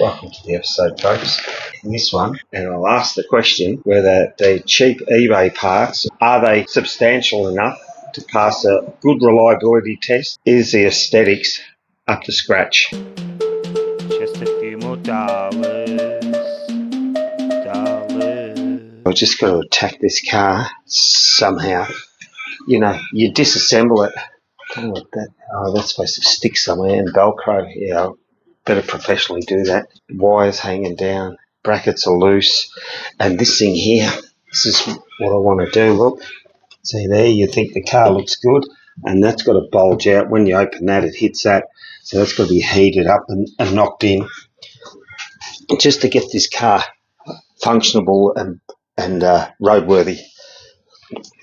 Welcome to the episode, folks. In this one, and I'll ask the question whether the cheap eBay parts, are they substantial enough to pass a good reliability test? Is the aesthetics up to scratch? Just a few more dollars. I've just got to attack this car somehow. You know, you disassemble it. I don't know what that. Oh, that's supposed to stick somewhere and Velcro. Yeah, I'll better professionally do that. Wires hanging down, brackets are loose, and this thing here. This is what I want to do. Look, see there. You think the car looks good, and that's got to bulge out. When you open that, it hits that. So that's got to be heated up and knocked in, just to get this car functionable and roadworthy.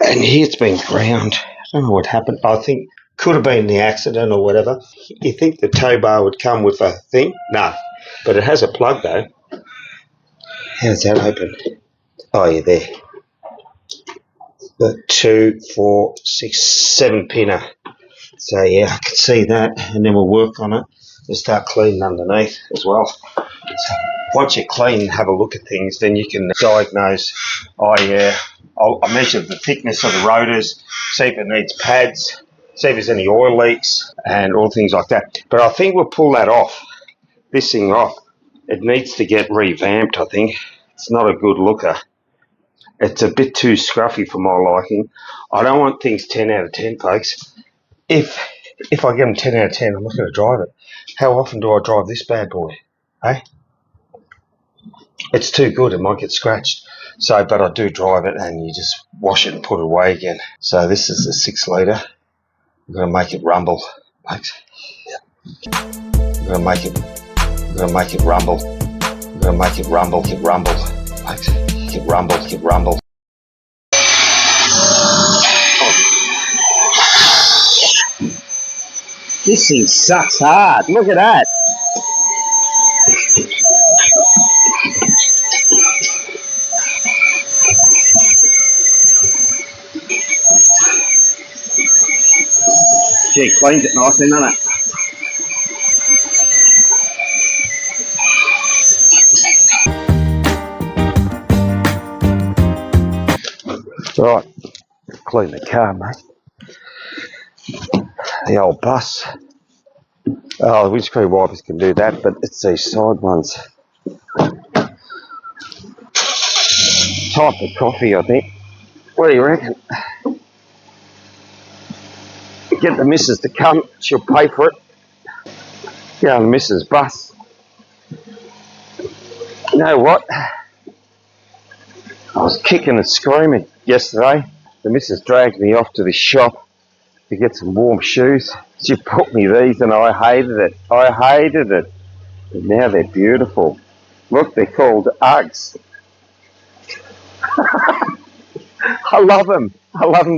And here it's been ground. I don't know what happened. I think could have been the accident or whatever. You think the tow bar would come with a thing? No. But it has a plug though. How's that open? Oh, yeah, there. The 2, 4, 6, 7 pinner. So yeah, I can see that, and then we'll work on it. We'll start cleaning underneath as well. So once you clean and have a look at things, then you can diagnose. Oh yeah, I'll measure the thickness of the rotors, see if it needs pads, see if there's any oil leaks, and all things like that. But I think we'll pull that off, this thing off. It needs to get revamped, I think. It's not a good looker. It's a bit too scruffy for my liking. I don't want things 10 out of 10, folks. If I give them 10 out of 10, I'm not going to drive it. How often do I drive this bad boy? Eh? It's too good, it might get scratched. So, but I do drive it, and you just wash it and put it away again. So this is a 6 litre. I'm going to make it rumble, folks. I'm going to make it rumble. I'm going to make it rumble, folks. Get rumble. This thing sucks hard. Look at that. Gee, cleans it nicely, doesn't it? Right, clean the car, mate. The old bus. Oh, the windscreen wipers can do that, but it's these side ones. Time for coffee, I think. What do you reckon? Get the missus to come, she'll pay for it. Get on the missus' bus. You know what? I was kicking and screaming yesterday. The missus dragged me off to the shop to get some warm shoes. She put me these and I hated it. But now they're beautiful. Look, they're called Uggs. I love them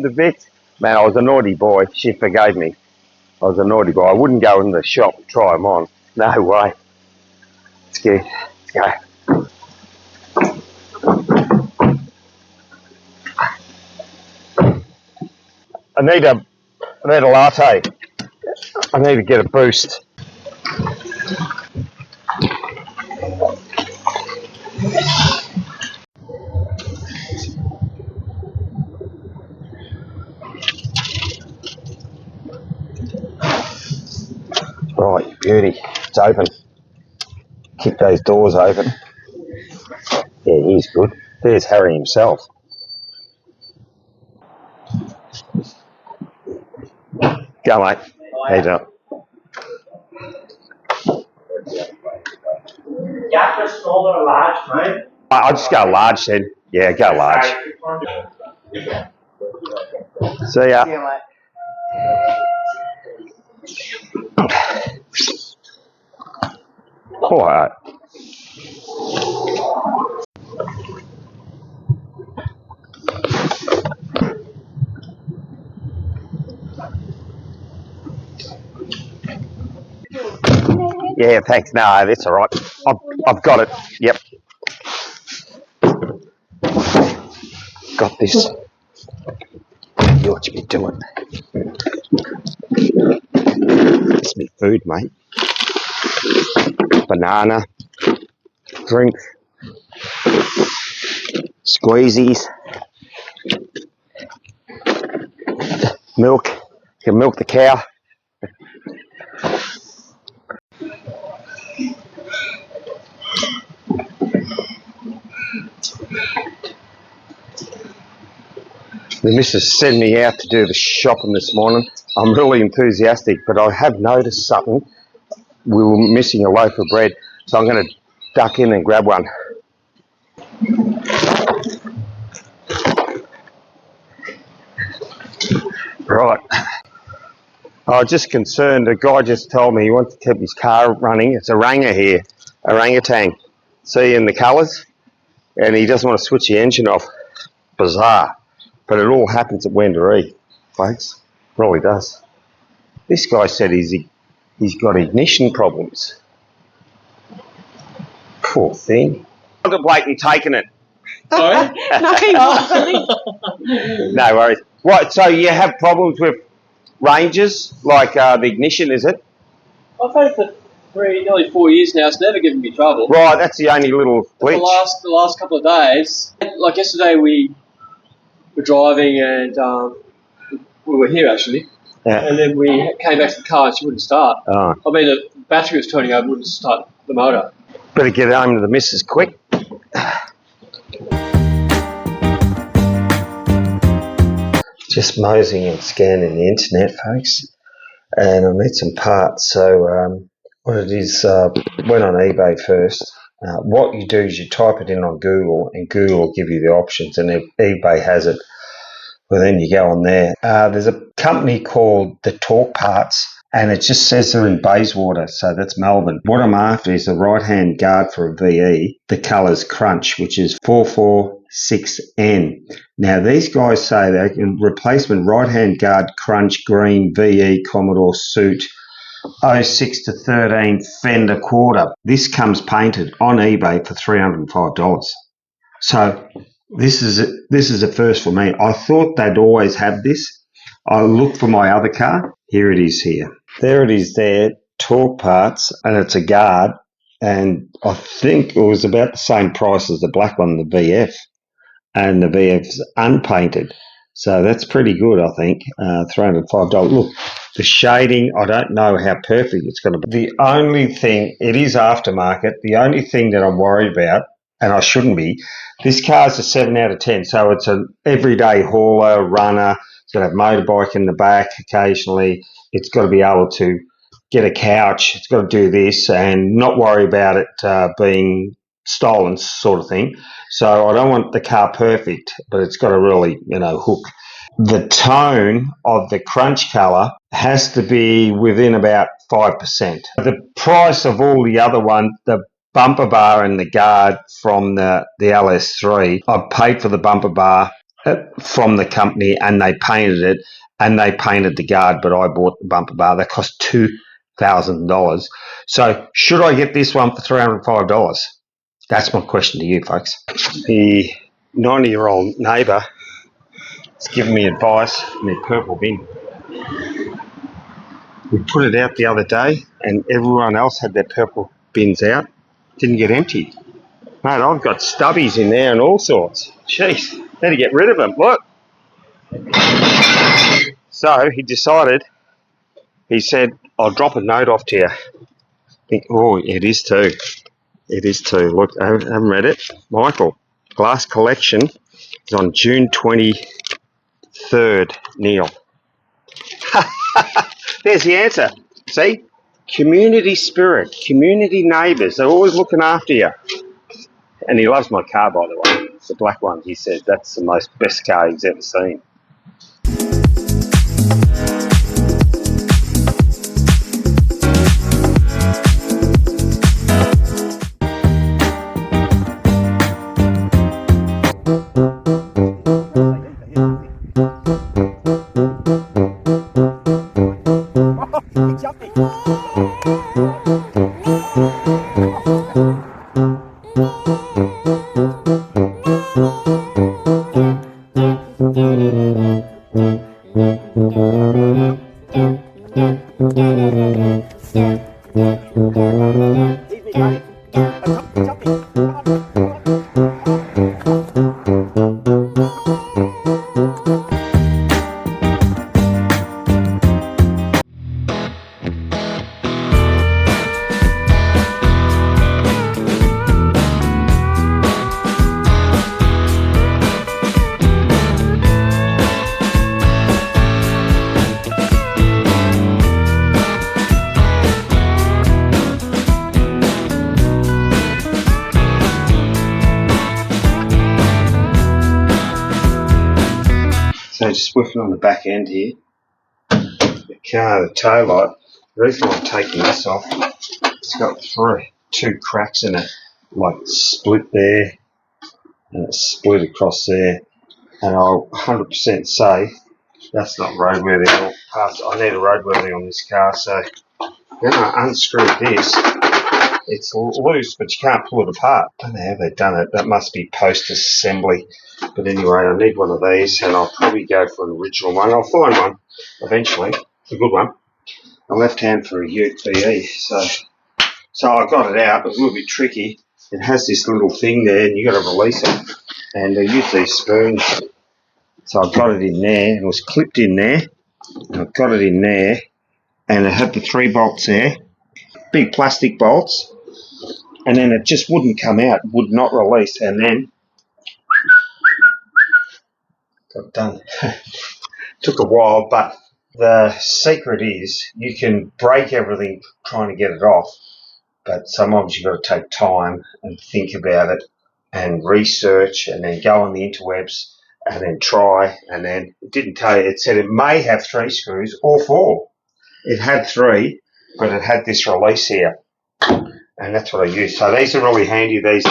to bits. Man, I was a naughty boy. She forgave me. I was a naughty boy. I wouldn't go in the shop and try them on. No way. Let's go. I need a latte. I need to get a boost. Right, you beauty. It's open. Kick those doors open. Yeah, he's good. There's Harry himself. Go, mate. How you doing? Yeah, just small or large, mate. I'll just go large then. Yeah, go large. See ya. All right. Yeah, thanks. No, that's all right. I've got it. Yep. Got this. You what you be doing. It's me food, mate. Banana, drink, squeezies, milk. You can milk the cow. The missus sent me out to do the shopping this morning. I'm really enthusiastic, but I have noticed something. We were missing a loaf of bread, so I'm going to duck in and grab one. Right. I was just concerned, the guy just told me he wants to keep his car running. It's oranga here, orangutan. See in the colours? And he doesn't want to switch the engine off. Bizarre. But it all happens at Wendouree, folks. It really does. This guy said he's got ignition problems. Poor thing. Contemplating taking it. Sorry? No, he wasn't. No worries. What? So you have problems with ranges, like the ignition, is it? I've had it for nearly 4 years now. It's never given me trouble. Right, that's the only little glitch. The last couple of days, like yesterday, we were driving and we were here actually, and then we came back to the car and she wouldn't start. Oh. I mean, the battery was turning over, wouldn't start the motor. Better get home to the missus quick. Just moseying and scanning the internet, folks, and I need some parts. So what it is, went on eBay first. What you do is you type it in on Google, and Google will give you the options, and if eBay has it, well, then you go on there. There's a company called the Torque Parts, and it just says they're in Bayswater, so that's Melbourne. What I'm after is the right-hand guard for a VE. The colour's Crunch, which is 446N. Now, these guys say they can replacement right-hand guard Crunch green VE Commodore suit 06 to 13 fender quarter. This comes painted on eBay for $305. So this is a first for me. I thought they'd always have this. I looked for my other car. Here it is here. There it is there, Torque Parts, and it's a guard. And I think it was about the same price as the black one, the VF. And the VF's unpainted. So that's pretty good, I think. $305. Look, the shading, I don't know how perfect it's going to be. The only thing, it is aftermarket. The only thing that I'm worried about, and I shouldn't be, this car's a 7 out of 10. So it's an everyday hauler, runner. It's got to have motorbike in the back occasionally. It's got to be able to get a couch. It's got to do this and not worry about it being stolen sort of thing. So I don't want the car perfect, but it's got to really, hook. The tone of the Crunch colour has to be within about 5%. The price of all the other ones, the bumper bar and the guard from the LS3, I paid for the bumper bar from the company and they painted it, and they painted the guard, but I bought the bumper bar. That cost $2,000. So should I get this one for $305? That's my question to you, folks. The 90-year-old neighbour has given me advice on their purple bin. We put it out the other day and everyone else had their purple bins out. Didn't get emptied. Mate, I've got stubbies in there and all sorts. Jeez, had to get rid of them. Look. So he decided, he said, I'll drop a note off to you. Oh, it is too. It is too. Look, I haven't read it. Michael, glass collection is on June 23rd, Neil. There's the answer. See? Community spirit, community neighbours, they're always looking after you. And he loves my car, by the way. The black one, he said, that's the best car he's ever seen. Jumping. So just whiffing on the back end here. The car, the tail light. The reason I'm taking this off, it's got two cracks in it, like split there and it's split across there. And I'll 100% say that's not roadworthy at all. I need a roadworthy on this car, so when I unscrew this, it's loose, but you can't pull it apart. I don't know how they've done it. That must be post-assembly. But anyway, I need one of these, and I'll probably go for an original one. I'll find one eventually, a good one. A left hand for a Ute VE. So I got it out. It was a little bit tricky. It has this little thing there, and you got to release it. And I use these spoons. So I got it in there, and it was clipped in there. And I got it in there, and it had the 3 bolts there, big plastic bolts. And then it just wouldn't come out, would not release, and then got done. Took a while, but the secret is you can break everything trying to get it off, but sometimes you've got to take time and think about it and research and then go on the interwebs and then try, and then it didn't tell you, it said it may have 3 screws or 4. It had 3, but it had this release here. And that's what I use. So these are really handy, these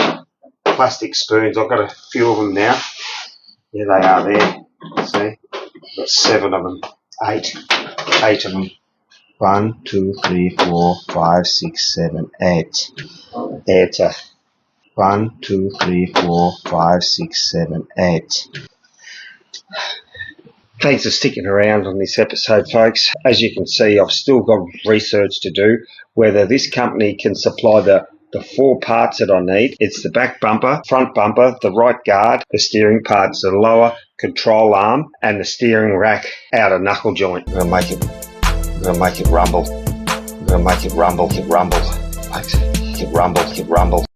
plastic spoons. I've got a few of them now. Here they are there. See? I've got 7 of them. 8 of them. 1, 2, 3, 4, 5, 6, 7, 8. 8. 1, 2, 3, 4, 5, 6, 7, 8. Thanks for sticking around on this episode, folks. As you can see, I've still got research to do whether this company can supply the 4 parts that I need. It's the back bumper, front bumper, the right guard, the steering parts, the lower control arm, and the steering rack outer knuckle joint. I'm gonna make it rumble. I'm gonna make it rumble. Make it rumble.